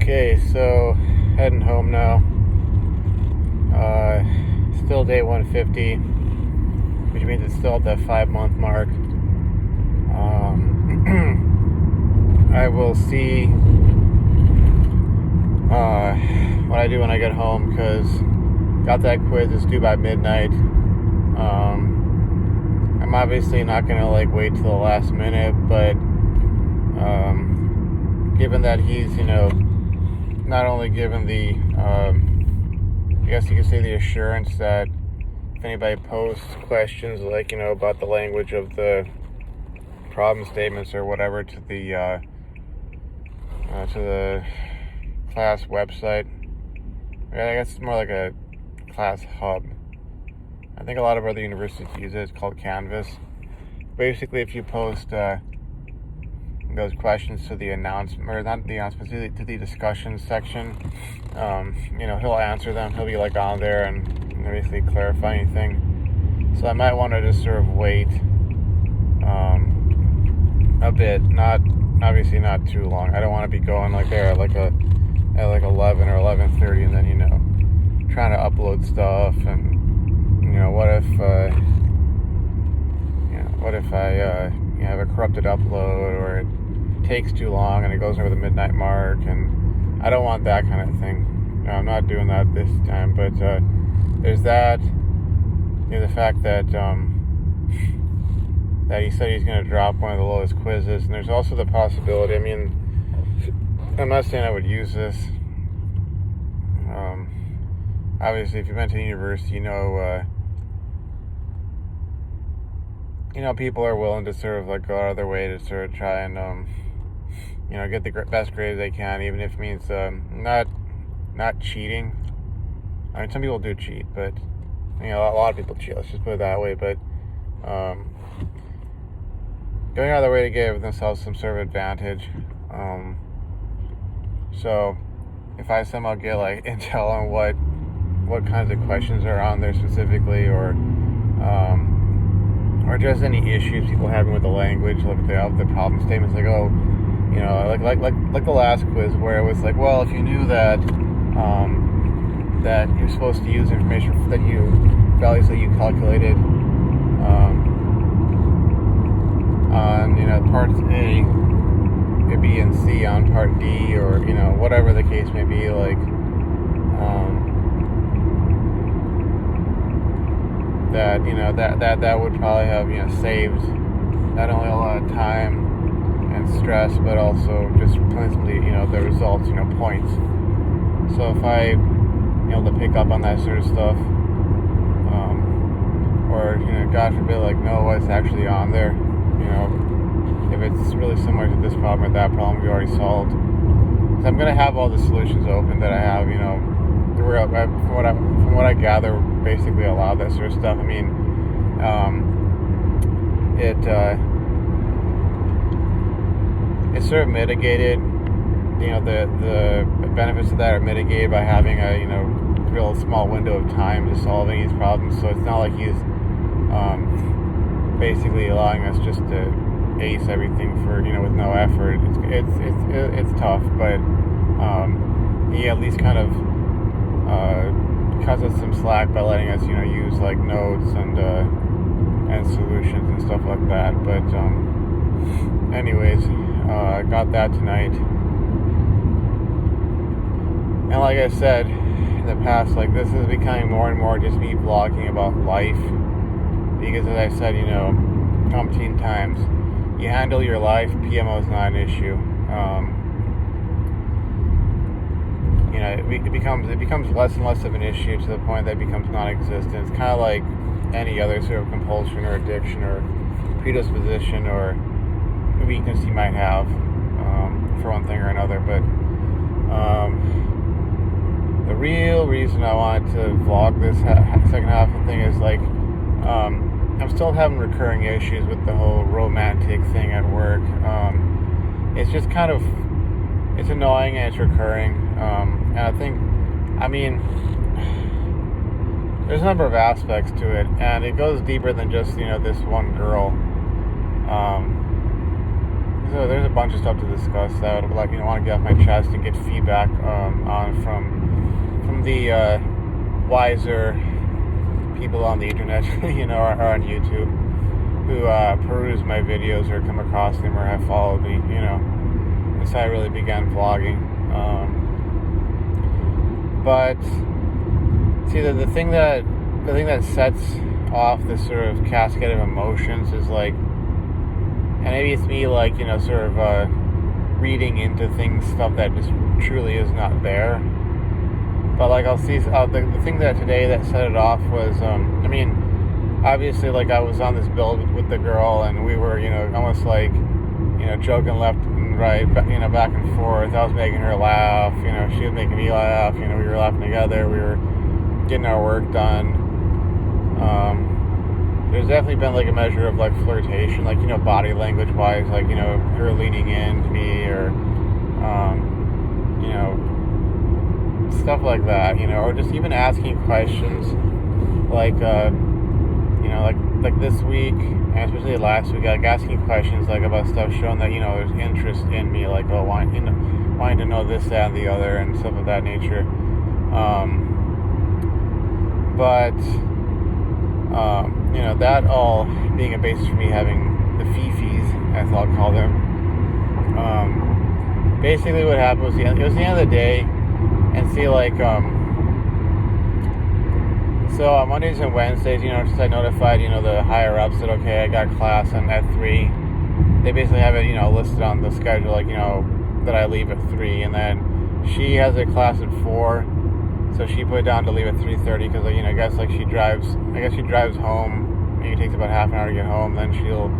Okay, so heading home now. Still day 150, which means it's still at the 5-month mark. I will see what I do when I get home, because got that quiz that's due by midnight. I'm obviously not gonna wait till the last minute, but given that he's not only given the I guess you could say the assurance that if anybody posts questions about the language of the problem statements or whatever to the class website, I guess it's more like a class hub. I think a lot of other universities use it. It's called Canvas. Basically, if you post those questions to the announcement, or not the announcement, to the discussion section, he'll answer them. He'll be on there and basically clarify anything. So I might want to just sort of wait a bit, obviously not too long. I don't want to be going there at 11 or 11:30, and then trying to upload stuff, and what if I have a corrupted upload, or it takes too long and it goes over the midnight mark, and I don't want that kind of thing. I'm not doing that this time, but there's that. The fact that that he said he's going to drop one of the lowest quizzes, and there's also the possibility. I'm not saying I would use this. Obviously, if you've been to the university, people are willing to sort of go out of their way to sort of try and get the best grades they can, even if it means not cheating. Some people do cheat, but a lot of people cheat. Let's just put it that way. But going out of their way to give themselves some sort of advantage. So if I somehow get intel on what kinds of questions are on there specifically, or just any issues people having with the language, the problem statements, like the last quiz where it was well, if you knew that that you're supposed to use information values that you calculated on parts A, B, and C on part D, or whatever the case may be, that would probably have saved not only a lot of time and stress, but also just plainly the results, points. So if I able to pick up on that sort of stuff, or God forbid know what's actually on there, if it's really similar to this problem or that problem we already solved, because I'm gonna have all the solutions open that I have, from what I gather, basically a lot of that sort of stuff. It's sort of mitigated. The benefits of that are mitigated by having a real small window of time to solve any of these problems. So it's not like he's basically allowing us just to ace everything for with no effort. It's tough, but he at least kind of cuts us some slack by letting us use notes and solutions and stuff like that. But anyways, I got that tonight, and like I said in the past, this is becoming more and more just me vlogging about life, because as I said umpteen times, you handle your life, PMO is not an issue. It becomes less and less of an issue, to the point that it becomes non-existent. It's kind of like any other sort of compulsion or addiction or predisposition or weakness you might have, for one thing or another. But the real reason I wanted to vlog this second half of the thing is I'm still having recurring issues with the whole romantic thing at work. It's just kind of, it's annoying and it's recurring. And I think, there's a number of aspects to it, and it goes deeper than just this one girl. So there's a bunch of stuff to discuss that I would want to get off my chest and get feedback on from the wiser people on the internet, or on YouTube, who peruse my videos or come across them or have followed me. That's how I really began vlogging. But see, the thing that sets off this sort of cascade of emotions is like, and maybe it's me reading into stuff that just truly is not there. But I'll see the thing that today that set it off was, obviously I was on this build with the girl, and we were almost joking left and right, back and forth. I was making her laugh, she was making me laugh, we were laughing together, we were getting our work done. There's definitely been a measure of flirtation, body language wise, her leaning in to me, or stuff like that, or just even asking questions like this week, and especially last week, asking questions about stuff, showing that there's interest in me, wanting to know this, that, and the other, and stuff of that nature. That all being a basis for me having the fifis, as I'll call them. Basically what happened was, it was the end of the day, and see, so on Mondays and Wednesdays, just I notified, the higher ups that, okay, I got class at 3. They basically have it, listed on the schedule, that I leave at 3, and then she has a class at 4, so she put it down to leave at 3:30, because, I guess she drives home, maybe it takes about half an hour to get home, then she'll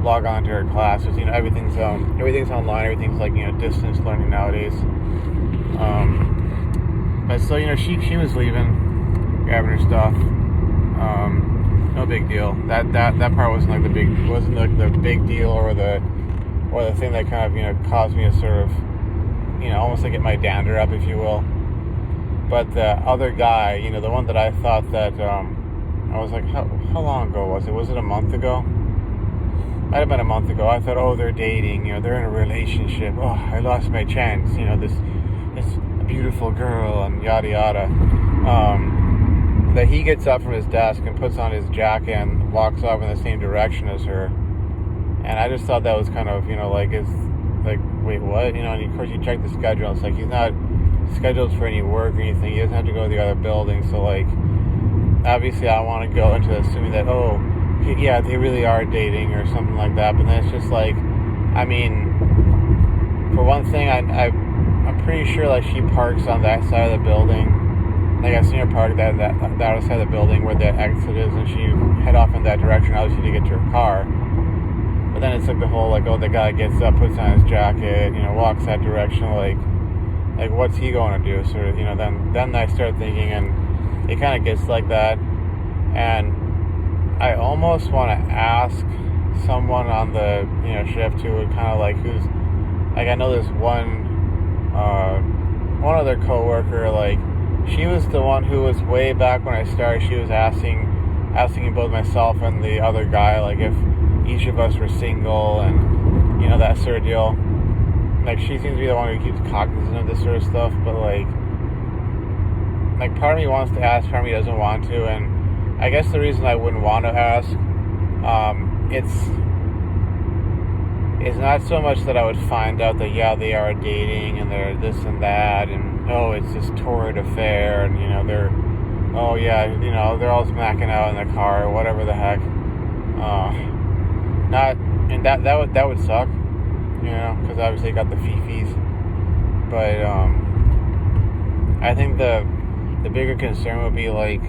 log on to her classes. Everything's online, everything's distance learning nowadays. But so, she was leaving, grabbing her stuff. No big deal. That part wasn't the big deal, or the thing that kind of caused me to sort of almost get my dander up, if you will. But the other guy, the one that I thought that I was how long ago was it? Was it a month ago? Might have been a month ago. I thought, oh, they're dating, they're in a relationship. Oh, I lost my chance. This beautiful girl, and yada yada. That he gets up from his desk and puts on his jacket and walks off in the same direction as her. And I just thought that was kind of, wait, what? And of course you check the schedule. It's he's not scheduled for any work or anything. He doesn't have to go to the other building. So obviously I want to go into assuming that, oh, yeah, they really are dating or something like that. But then it's just for one thing, I'm pretty sure she parks on that side of the building. I've seen her park that other side of the building where the exit is, and she head off in that direction, obviously, to get to her car. But then it's the whole oh, the guy gets up, puts on his jacket, walks that direction, what's he going to do? Sort of, then I start thinking, and it kind of gets like that, and I almost want to ask someone on the shift who would kind of who's I know there's one other coworker, she was the one who was way back when I started. She was asking both myself and the other guy if each of us were single, and that sort of deal. She seems to be the one who keeps cognizant of this sort of stuff, but part of me wants to ask, part of me doesn't want to, and I guess the reason I wouldn't want to ask, it's not so much that I would find out that, yeah, they are dating and they're this and that, and oh, it's this torrid affair, and they're, oh yeah, they're all smacking out in the car or whatever the heck. That would suck, because obviously I got the fifis. But I think the bigger concern would be what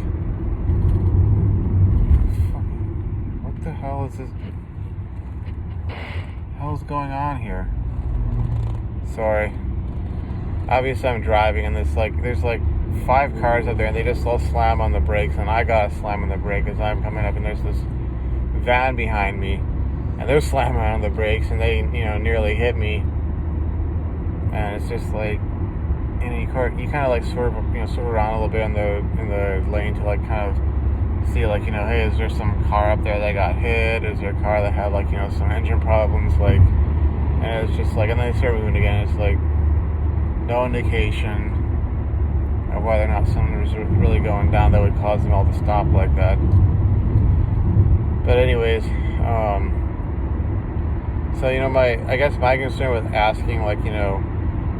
the hell is this? Hell's going on here? Sorry. Obviously I'm driving, and there's 5 cars up there, and they just all slam on the brakes, and I gotta slam on the brake as I'm coming up, and there's this van behind me, and they're slamming on the brakes, and they nearly hit me, and it's just you kind of swerve around a little bit in the lane to kind of see hey, is there some car up there that got hit? Is there a car that had some engine problems? And And it's just like, and then they start moving again. It's like no indication of whether or not something was really going down that would cause them all to stop like that. But anyways, so, you know, I guess my concern with asking, like, you know,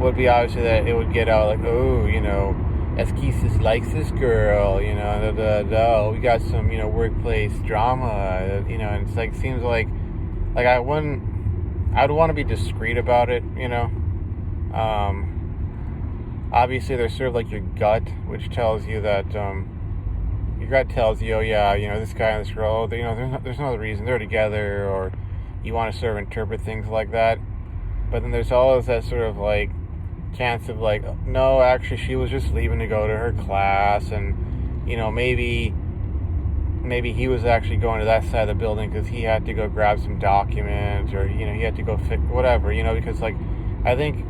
would be obviously that it would get out, like, oh, you know, Esquisses likes this girl, you know, we got some, you know, workplace drama, you know, and it's like, seems like I would want to be discreet about it, you know. Obviously there's sort of like your gut, which tells you that, your gut tells you, oh yeah, you know, this guy and this girl, you know, there's no other reason, they're together, or you want to sort of interpret things like that. But then there's always that sort of like chance of like, no, actually she was just leaving to go to her class, and, you know, maybe he was actually going to that side of the building because he had to go grab some documents, or, you know, he had to go fix whatever, you know, because, like, I think,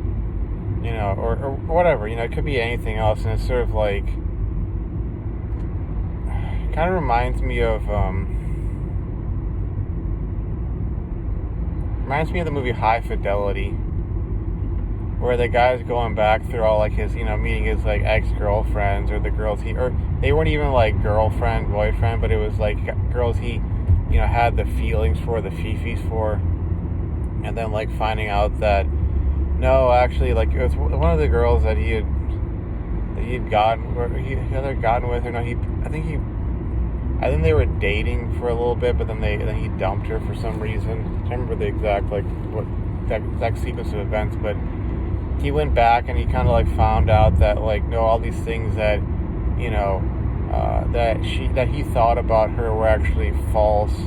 you know, or whatever, you know, it could be anything else. And it's sort of like, kind of reminds me of the movie High Fidelity, where the guy's going back through all, like, his, you know, meeting his, like, ex-girlfriends, or the girls or they weren't even, like, girlfriend, boyfriend, but it was, like, girls he, you know, had the feelings for, the fifis for, and then, like, finding out that, no, actually, like, it was one of the girls that he had gotten with, or no, I think they were dating for a little bit, but then he dumped her for some reason. I can't remember the exact, like, what that exact sequence of events, but he went back and he kind of, like, found out that, like, no, all these things that, you know, that he thought about her were actually false,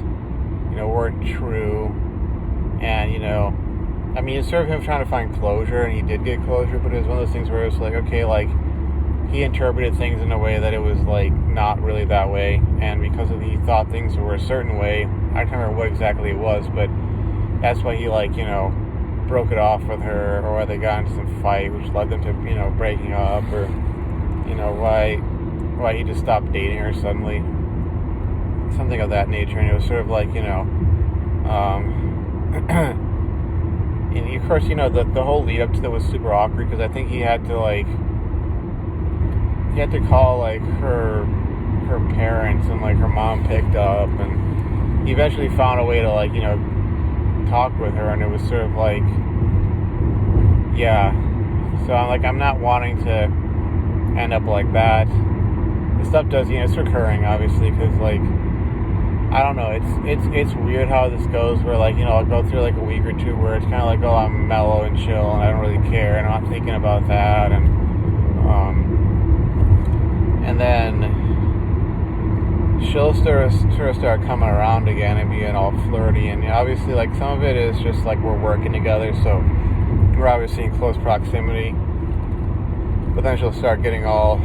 you know, weren't true. And, you know, I mean, it's sort of him trying to find closure, and he did get closure, but it was one of those things where it was like, okay, like, he interpreted things in a way that it was, like, not really that way, and because he thought things were a certain way, I can't remember what exactly it was, but that's why he, like, you know, broke it off with her, or why they got into some fight, which led them to, you know, breaking up, or, you know, why he just stopped dating her suddenly, something of that nature. And it was sort of like, you know, and of course, you know, the whole lead up to that was super awkward, because I think he had to call, like, her parents, and, like, her mom picked up, and he eventually found a way to, like, you know, talk with her, and it was sort of like, yeah. So I'm not wanting to end up like that. The stuff does, you know, it's recurring, obviously, because, like, I don't know, it's weird how this goes, where, like, you know, I'll go through, like, a week or two where it's kind of like, oh, I'm mellow and chill, and I don't really care, and I'm not thinking about that, and then she'll sort of start coming around again and being all flirty, and, you know, obviously, like, some of it is just, like, we're working together, so we're obviously in close proximity, but then she'll start getting all,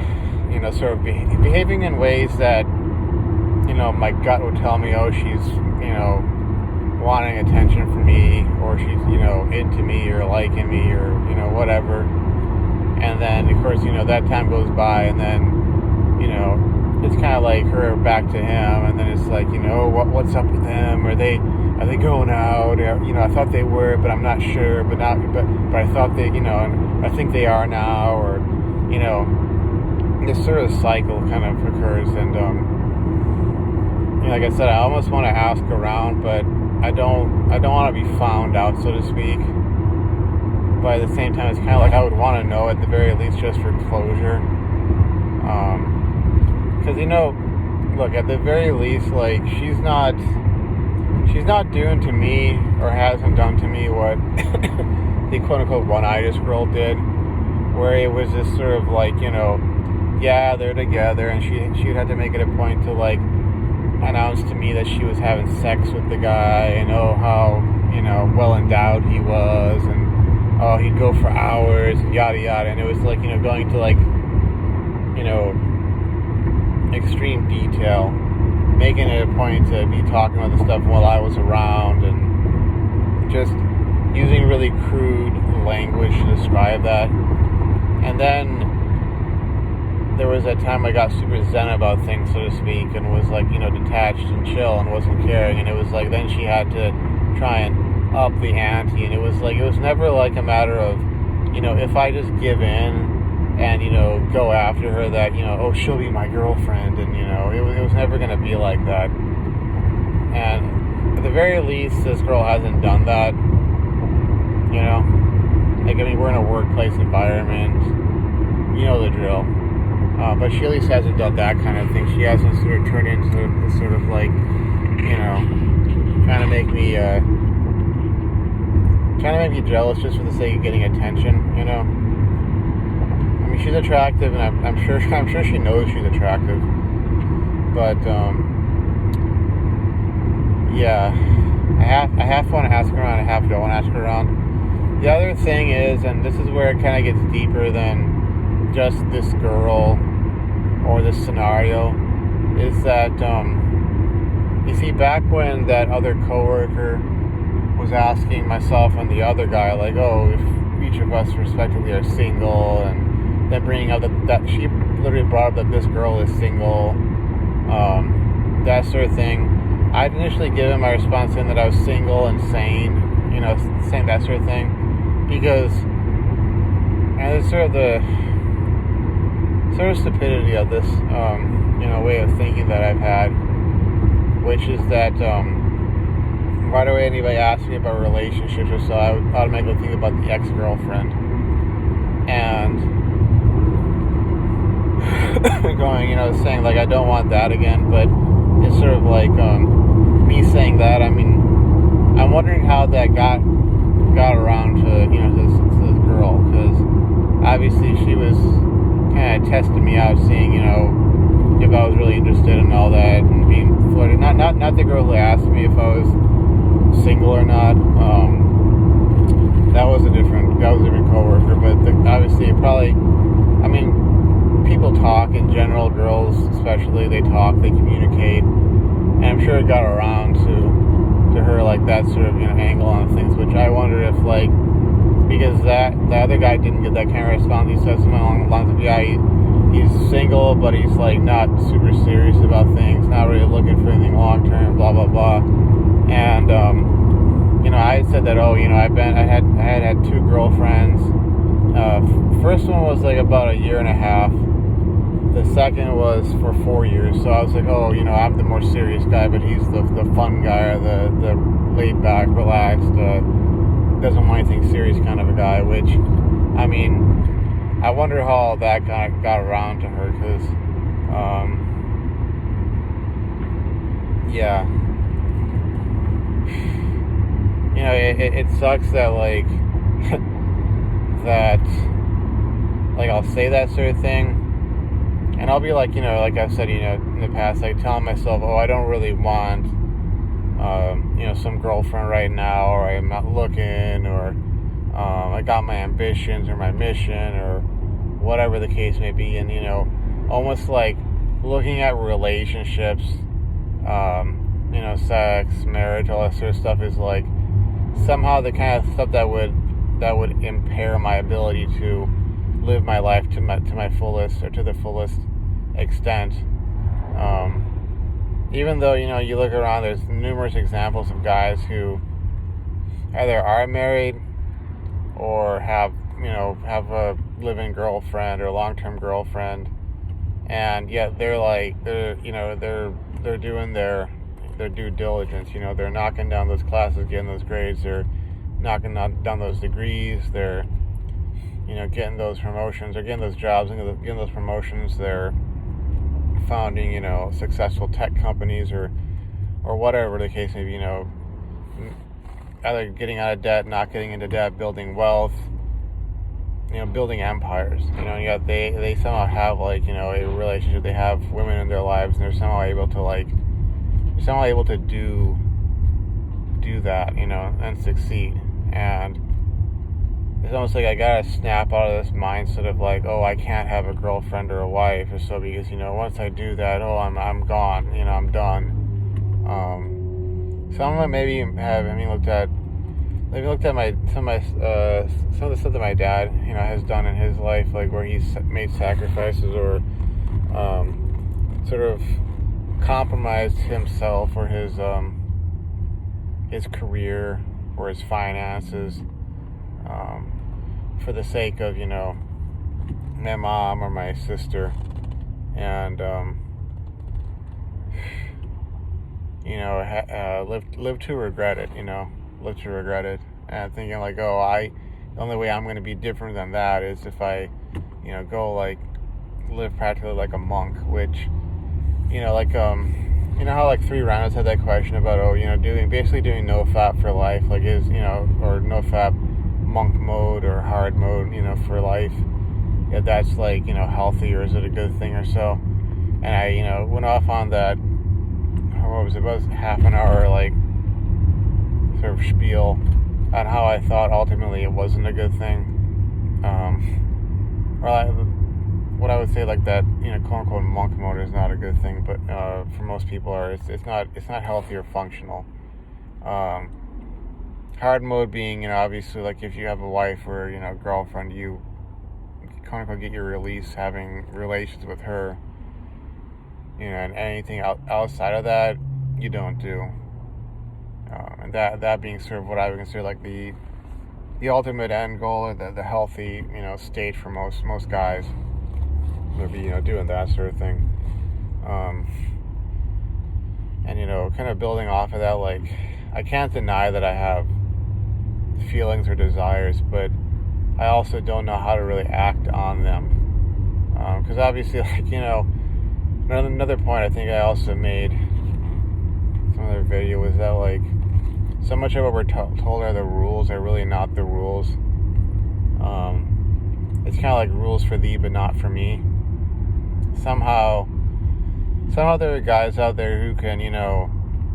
you know, sort of behaving in ways that, you know, my gut would tell me, oh, she's, you know, wanting attention from me, or she's, you know, into me, or liking me, or, you know, whatever. And then, of course, you know, that time goes by, and then, you know, it's kind of like her back to him, and then it's like, you know, what's up with them? Are they going out? You know, I thought they were, but I'm not sure. But I thought they, you know, and I think they are now, or, you know, this sort of cycle kind of occurs, and you know, like I said, I almost want to ask around, but I don't want to be found out, so to speak. But at the same time, it's kind of like I would want to know at the very least, just for closure. Because, you know, look, at the very least, like, she's not doing to me, or hasn't done to me, what the quote-unquote one-itis girl did, where it was just sort of like, you know, yeah, they're together, and she had to make it a point to, like, announce to me that she was having sex with the guy, and, oh, how, you know, well endowed he was, and, oh, he'd go for hours, and yada yada, and it was like, you know, going to, like, you know, extreme detail, making it a point to be talking about the stuff while I was around, and just using really crude language to describe that. And then there was that time I got super zen about things, so to speak, and was, like, you know, detached and chill and wasn't caring, and it was like then she had to try and up the ante, and it was never like a matter of, if I just give in and go after her, that oh, she'll be my girlfriend, and it was never going to be like that. And at the very least, this girl hasn't done that. Like, I mean, we're in a workplace environment, the drill. But she at least hasn't done that kind of thing. She hasn't sort of turned into this sort of like, trying to make me jealous just for the sake of getting attention. I mean, she's attractive, and I'm sure she knows she's attractive. But yeah, I half want to ask her around, I half don't want to ask her around. The other thing is, and this is where it kind of gets deeper than just this girl or this scenario, is that you see, back when that other coworker was asking myself and the other guy, like, oh, if each of us respectively are single, and then bringing up that she literally brought up that this girl is single, that sort of thing. I'd initially given my response saying that I was single and sane, saying that sort of thing, because it's sort of the stupidity of this, way of thinking that I've had, which is that right away anybody asks me about relationships or so, I would automatically think about the ex-girlfriend, and going, saying like I don't want that again. But it's sort of like me saying that. I mean, I'm wondering how that got around to this girl, because obviously she was kind of testing me out, seeing if I was really interested in all that, and being flirted. Not the girl who asked me if I was single or not. That was a different coworker, but obviously probably, I mean, people talk in general, girls especially, they talk, they communicate, and I'm sure it got around to her, like that sort of angle on things, which I wonder if, like, because the other guy didn't get that kind of response. He said something along the lines of, yeah, he's single, but he's like not super serious about things, not really looking for anything long term, blah blah blah. And I said that, oh, I had two girlfriends. First one was like about a year and a half. The second was for 4 years. So I was like, oh, I'm the more serious guy, but he's the fun guy, or the laid back, relaxed, doesn't want anything serious kind of a guy. Which, I mean, I wonder how all that kind of got around to her, because, yeah. It sucks that, like, I'll say that sort of thing, and I'll be like, like I've said, in the past, like, telling myself, oh, I don't really want, some girlfriend right now, or I'm not looking, or, I got my ambitions, or my mission, or whatever the case may be, and, almost like looking at relationships, sex, marriage, all that sort of stuff is like somehow the kind of stuff that would impair my ability to live my life to my fullest, or to the fullest extent. Even though you look around, there's numerous examples of guys who either are married or have a living girlfriend or long-term girlfriend, and yet they're doing their due diligence. They're knocking down those classes, getting those grades, they're knocking down those degrees, they're getting those promotions, or getting those jobs, and getting those promotions, they're founding successful tech companies, or whatever the case may be, either getting out of debt, not getting into debt, building wealth, building empires, and yet they somehow have a relationship, they have women in their lives, and they're somehow able to do that, and succeed. And it's almost like I gotta snap out of this mindset of like, oh, I can't have a girlfriend or a wife or so, because once I do that, oh, I'm gone, I'm done. Some of them maybe have looked at some of the stuff that my dad has done in his life, like where he's made sacrifices, or sort of compromised himself or his career or his finances, for the sake of, my mom or my sister. And, live to regret it, live to regret it. And thinking like, the only way I'm going to be different than that is if I, go like live practically like a monk, which, how like Three Rhinos had that question about, doing no fap for life, like or no fap monk mode or hard mode, for life. Yeah, that's like, healthy, or is it a good thing or so? And I, went off on that, what was it, about half an hour, like, sort of spiel on how I thought ultimately it wasn't a good thing. What I would say, like, that, quote unquote monk mode is not a good thing, but for most people it's not healthy or functional. Hard mode being, obviously, like, if you have a wife or, girlfriend, you quote unquote get your release having relations with her, and anything outside of that you don't do. And that being sort of what I would consider like the ultimate end goal, or the healthy, state for most guys would be, doing that sort of thing. And kind of building off of that, like, I can't deny that I have feelings or desires, but I also don't know how to really act on them. Because obviously, like, another point I think I also made some other video was that, like, so much of what we're told are the rules are really not the rules. It's kind of like rules for thee but not for me. Somehow there are guys out there who can,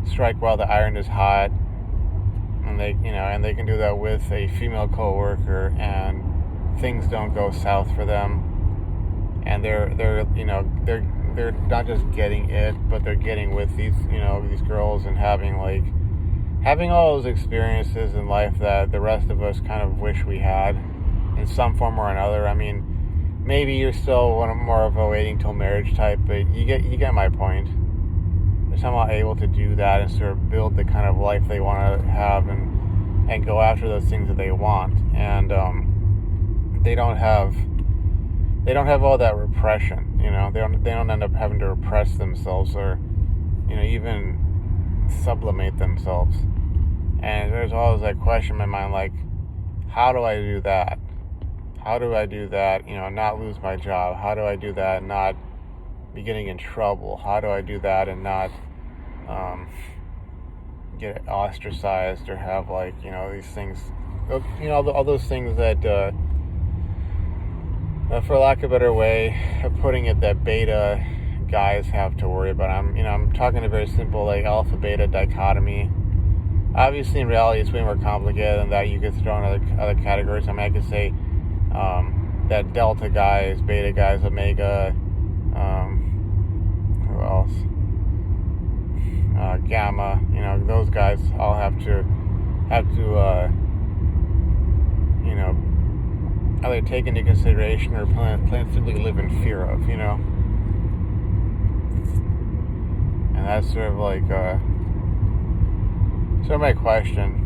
strike while the iron is hot, and they can do that with a female coworker, and things don't go south for them, and they're not just getting it, but they're getting with these girls, and having all those experiences in life that the rest of us kind of wish we had in some form or another. I mean, maybe you're still more of a waiting till marriage type, but you get my point. They're somehow able to do that and sort of build the kind of life they want to have, and go after those things that they want, and they don't have all that repression. They don't end up having to repress themselves, or even sublimate themselves. And there's always that question in my mind, like, how do I do that? How do I do that, not lose my job? How do I do that and not be getting in trouble? How do I do that and not get ostracized, or have, like, these things, all those things that, for lack of a better way of putting it, that beta guys have to worry about. I'm talking a very simple, like, alpha beta dichotomy. Obviously, in reality, it's way more complicated than that. You could throw in other categories. I could say that delta guys, beta guys, omega, who else? Gamma. Those guys all have to either take into consideration or plain simply live in fear of. And that's sort of like sort of my question,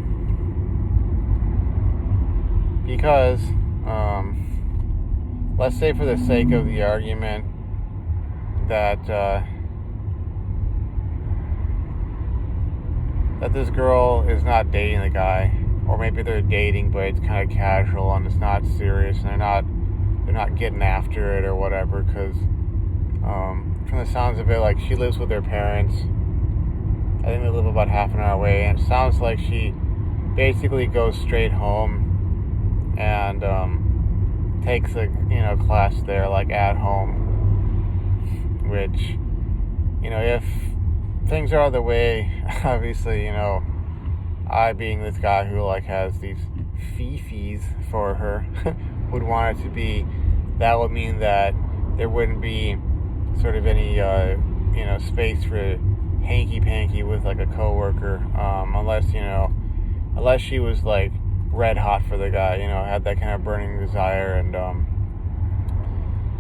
because let's say, for the sake of the argument, that this girl is not dating the guy, or maybe they're dating but it's kind of casual and it's not serious, and they're not getting after it or whatever, because from the sounds of it, like, she lives with her parents. I think they live about half an hour away, and it sounds like she basically goes straight home and takes a class there, like, at home, which, if things are the way, obviously, I, being this guy who, like, has these fifis for her, would want it to be, that would mean that there wouldn't be sort of any space for hanky-panky with, like, a coworker, unless she was, like, red hot for the guy, had that kind of burning desire,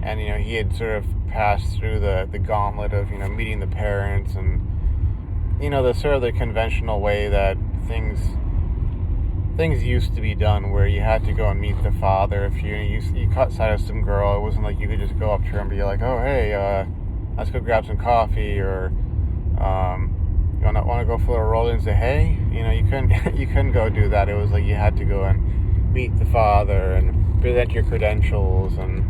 and he had sort of passed through the gauntlet of, meeting the parents, and, the sort of the conventional way that things things used to be done where you had to go and meet the father. If you caught sight of some girl, it wasn't like you could just go up to her and be like, oh, hey, let's go grab some coffee, or you want to go for a roll and say, hey, you couldn't you couldn't go do that. It was like you had to go and meet the father and present your credentials, and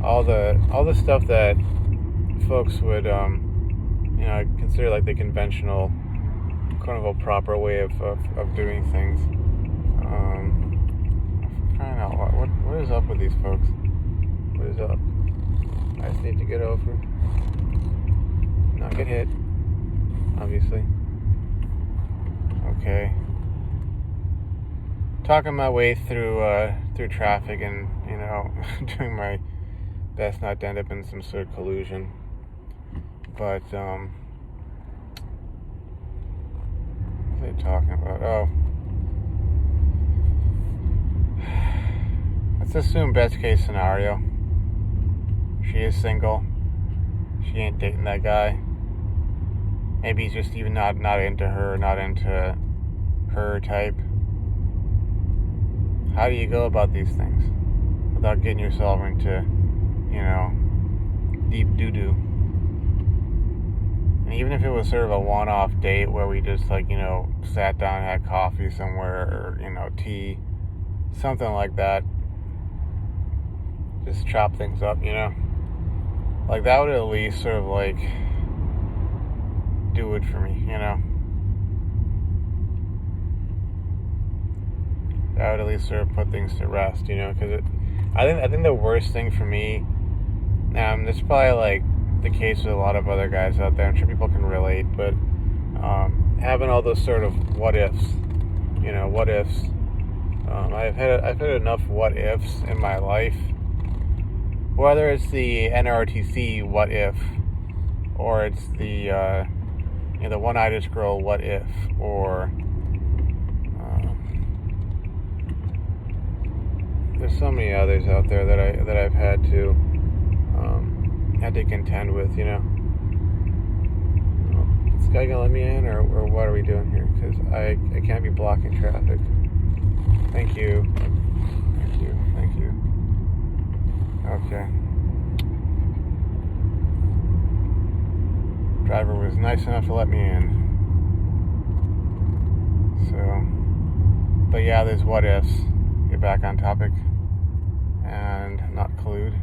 all the stuff that folks would consider like the conventional, quote unquote, proper way of doing things. Crying out loud, what is up with these folks? What is up? I just need to get over, not get hit, obviously. Okay. Talking my way through traffic, and doing my best not to end up in some sort of collusion. But what are they talking about? Oh, let's assume best case scenario. She is single. She ain't dating that guy. Maybe he's just even not into her, not into her type. How do you go about these things without getting yourself into, deep doo-doo? And even if it was sort of a one-off date where we just sat down and had coffee somewhere, or, tea, something like that, just chop things up, like that would at least sort of like do it for me, That would at least sort of put things to rest, because I think the worst thing for me, this is probably like the case with a lot of other guys out there. I'm sure people can relate, but having all those sort of what ifs, what ifs. I've had enough what ifs in my life. Whether it's the NRTC what if, or it's the the one-eyed girl what if, or there's so many others out there that I've had to contend with. Is this guy gonna let me in, or what are we doing here? Because I can't be blocking traffic. Thank you. Okay. Driver was nice enough to let me in. So, but yeah, there's what ifs. Get back on topic and not collude.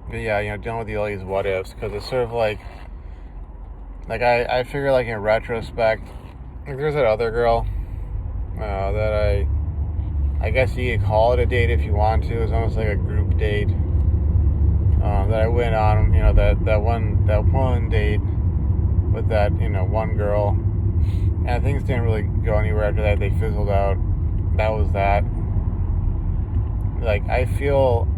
But yeah, dealing with all these what ifs, because it's sort of like I figure, like, in retrospect, like there's that other girl that I guess you could call it a date if you want to. It was almost like a group date that I went on. That one date with that one girl, and things didn't really go anywhere after that. They fizzled out. That was that. Like, I feel,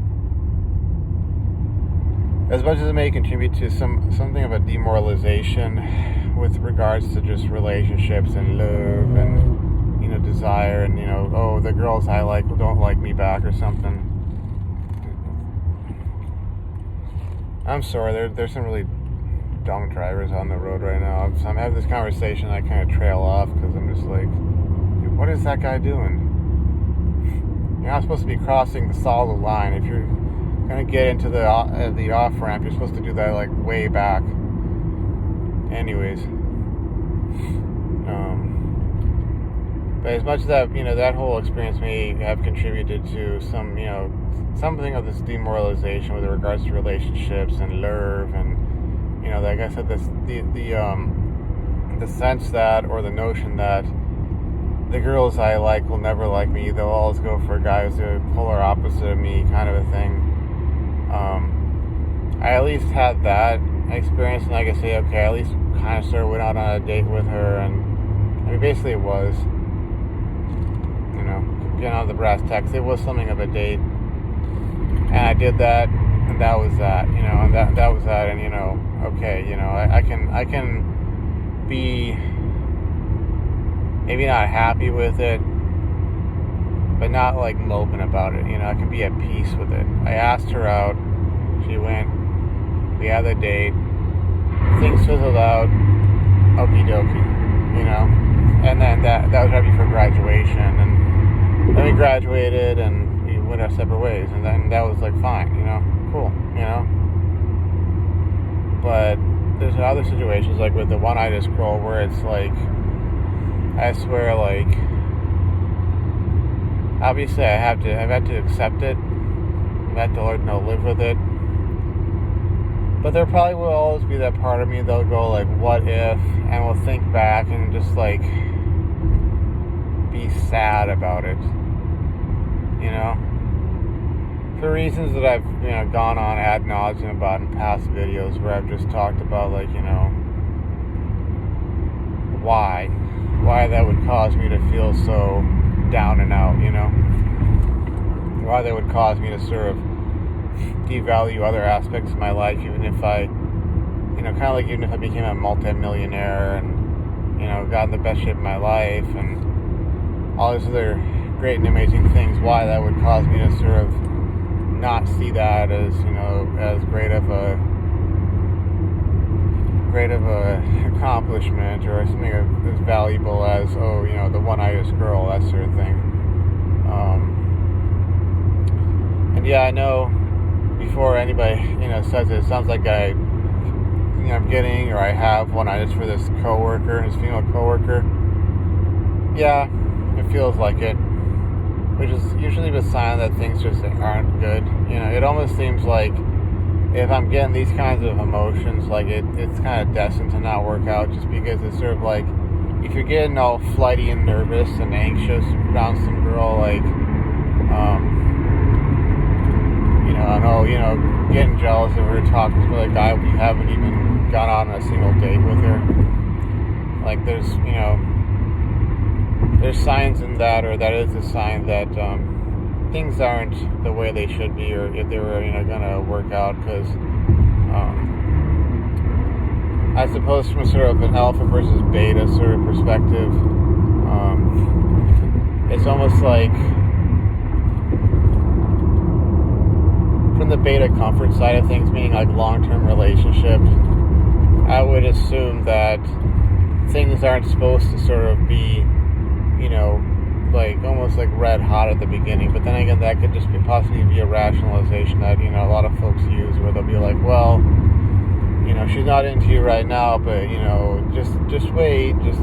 as much as it may contribute to something of a demoralization with regards to just relationships and love and desire, and oh, the girls I like don't like me back or something. I'm sorry, there's some really dumb drivers on the road right now. So I'm having this conversation, I kind of trail off because I'm just like, dude, what is that guy doing? You're not supposed to be crossing the solid line. If you're gonna get into the off ramp, you're supposed to do that like way back. Anyways, but as much as that that whole experience may have contributed to some something of this demoralization with regards to relationships and love, and like I said, the sense that, or the notion that the girls I like will never like me. They'll always go for a guy who's the polar opposite of me, kind of a thing. I at least had that experience, and I could say, okay, I at least kind of sort of went out on a date with her, and I mean, basically it was, getting on the brass tacks, it was something of a date, and I did that, and that was that, and that was that, and okay, I can be maybe not happy with it, but not like moping about it. I can be at peace with it. I asked her out, she went, we had the date, things fizzled out, okie dokie, and then that was right before graduation, and then we graduated and we went our separate ways, and then that was like fine, cool, but there's other situations like with the one-eyed scroll where it's like, I swear, like, obviously I've had to accept it, I've had to live with it, but there probably will always be that part of me that'll go like, what if, and will think back and just like be sad about it, for reasons that I've gone on ad nauseum about in past videos, where I've just talked about like, why that would cause me to feel so down and out, why that would cause me to sort of devalue other aspects of my life, even if I, kind of like even if I became a multi-millionaire and, got in the best shape of my life and all these other great and amazing things, why that would cause me to sort of not see that as, as great of a accomplishment or something as valuable as, the one-eyed girl, that sort of thing. And yeah, I know before anybody, says it sounds like I'm getting, or I have one-eyed for this coworker, his female coworker. Yeah, it feels like it, which is usually a sign that things just aren't good. It almost seems like if I'm getting these kinds of emotions, like it's kind of destined to not work out, just because it's sort of like, if you're getting all flighty and nervous and anxious around some girl, like, getting jealous of her, talking to a guy when you haven't even gone on a single date with her, like there's signs in that, or that is a sign that things aren't the way they should be, or if they were gonna work out, because I suppose from sort of an alpha versus beta sort of perspective, it's almost like from the beta comfort side of things, meaning like long-term relationship, I would assume that things aren't supposed to sort of be, like almost like red hot at the beginning. But then again, that could just possibly be a rationalization that, a lot of folks use, where they'll be like, well, she's not into you right now, but, just wait, just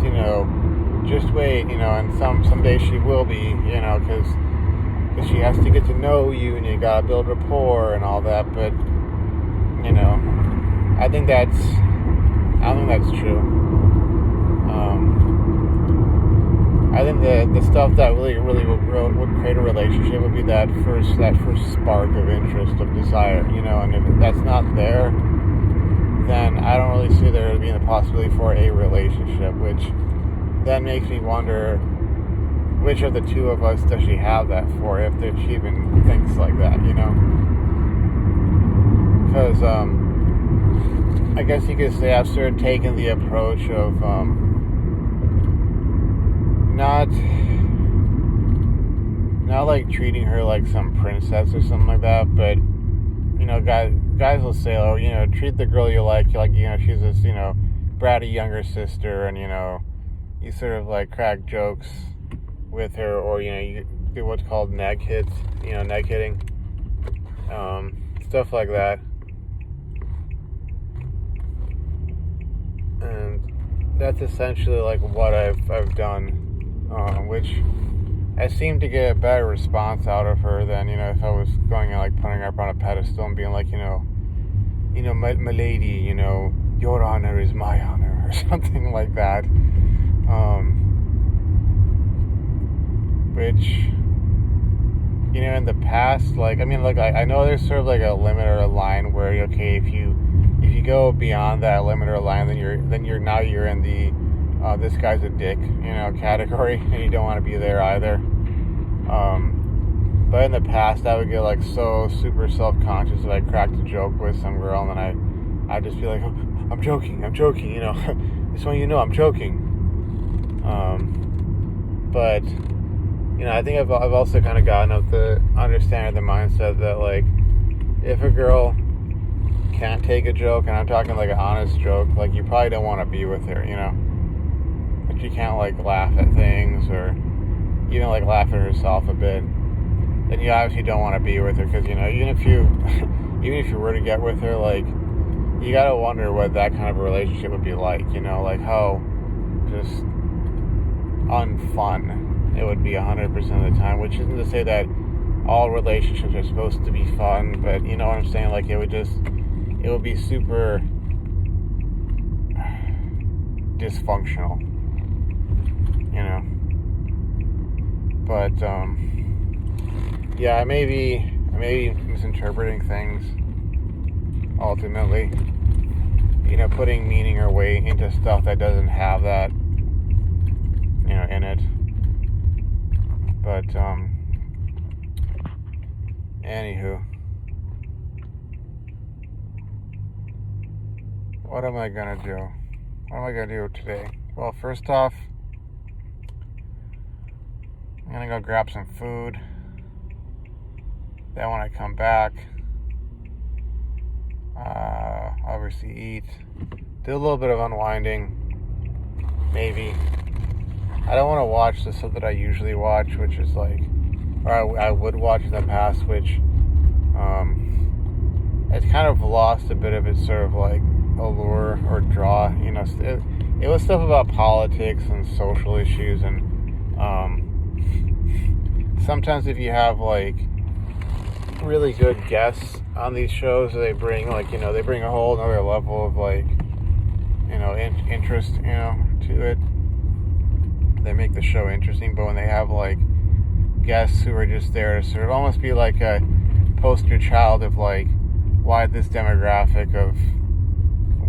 wait, and someday she will be, because she has to get to know you, and you gotta build rapport and all that. But I don't think that's true. I think the stuff that really would create a relationship would be that first spark of interest, of desire, and if that's not there, then I don't really see there being a possibility for a relationship, which then makes me wonder, which of the two of us does she have that for, if she even thinks like that, Because I guess you could say I've sort of taken the approach of not like treating her like some princess or something like that, but guys will say, oh, treat the girl you like, she's this, bratty younger sister, and you sort of like crack jokes with her, or you do what's called neg hits, neg hitting, stuff like that. And that's essentially like what I've done, which I seem to get a better response out of her than if I was going and like putting her up on a pedestal and being like, my lady, your honor is my honor, or something like that. Which, in the past, like, I know there's sort of like a limit or a line where, okay, if you go beyond that limit or line, then you're in the this guy's a dick, category, and you don't want to be there either. But in the past, I would get like so super self-conscious if I cracked a joke with some girl, and then I'd just be like, oh, I'm joking, just want you to know I'm joking. But I think I've also kind of gotten up the understanding, the mindset that, like, if a girl can't take a joke, and I'm talking like an honest joke, like, you probably don't want to be with her, she can't like laugh at things or even like laugh at herself a bit, then you obviously don't want to be with her, because even if you were to get with her, like, you gotta wonder what that kind of a relationship would be like, like how just unfun it would be 100% of the time. Which isn't to say that all relationships are supposed to be fun, but you know what I'm saying, like it would be super dysfunctional, but yeah, I may be misinterpreting things ultimately, putting meaning or weight into stuff that doesn't have that, in it. But anywho, what am I gonna do? What am I gonna do today? Well, first off, I'm gonna go grab some food. Then when I come back, obviously eat, do a little bit of unwinding, maybe. I don't want to watch the stuff that I usually watch, which is like, or I would watch in the past, which it's kind of lost a bit of its sort of like allure or draw. It was stuff about politics and social issues, and sometimes if you have like really good guests on these shows, they bring like they bring a whole another level of like interest to it. They make the show interesting. But when they have like guests who are just there to sort of almost be like a poster child of like why this demographic of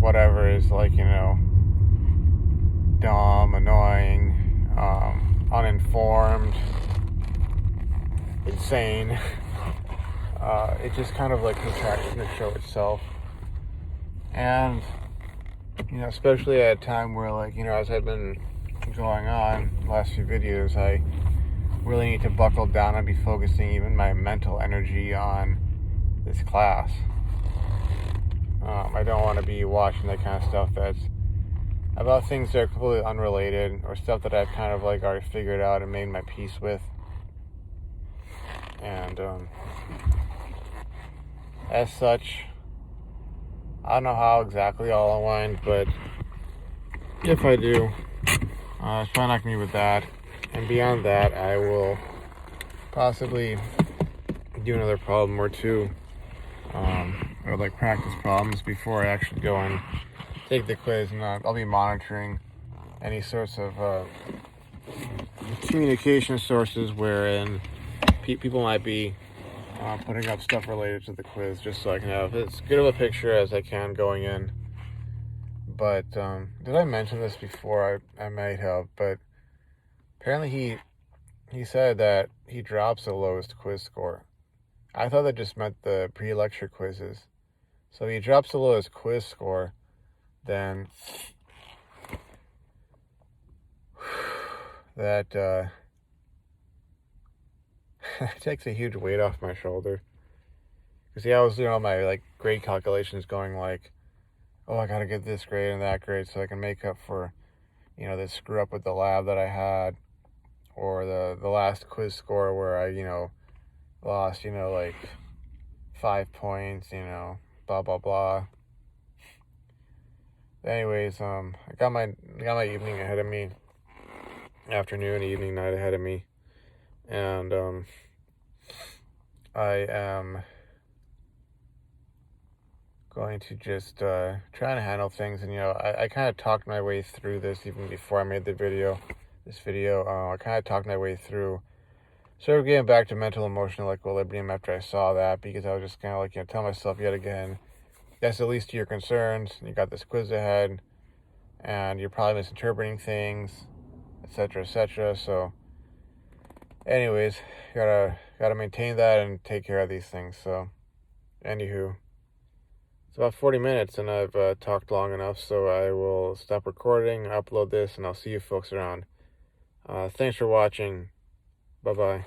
whatever is like dumb, annoying, uninformed, insane, it just kind of like contracts the show itself. And especially at a time where like as I've been going on the last few videos, I really need to buckle down and be focusing even my mental energy on this class. I don't want to be watching that kind of stuff that's about things that are completely unrelated, or stuff that I've kind of like already figured out and made my peace with. And as such, I don't know how exactly I'll unwind, but if I do, it's probably not going to be with that. And beyond that, I will possibly do another problem or two, or like practice problems before I actually go and take the quiz. And I'll be monitoring any sorts of communication sources wherein people might be putting up stuff related to the quiz, just so I can have as good of a picture as I can going in. But did I mention this before? I might have, but apparently he said that he drops the lowest quiz score. I thought that just meant the pre-lecture quizzes. So if he drops the lowest quiz score, then that takes a huge weight off my shoulder. Because I was doing all my like grade calculations, going like, oh, I gotta get this grade and that grade so I can make up for this screw up with the lab that I had, or the last quiz score where I lost like 5 points, blah blah blah. Anyways, I got my evening ahead of me, afternoon, evening, night ahead of me, and I am going to just try to handle things. And I kind of talked my way through this even before I made this video. I kind of talked my way through sort of getting back to mental emotional equilibrium after I saw that, because I was just kind of like tell myself yet again, that's the least of your concerns. You got this quiz ahead, and you're probably misinterpreting things, etc., etc. So anyways, gotta maintain that and take care of these things. So anywho, it's about 40 minutes and I've talked long enough, so I will stop recording, upload this, and I'll see you folks around. Thanks for watching. Bye-bye.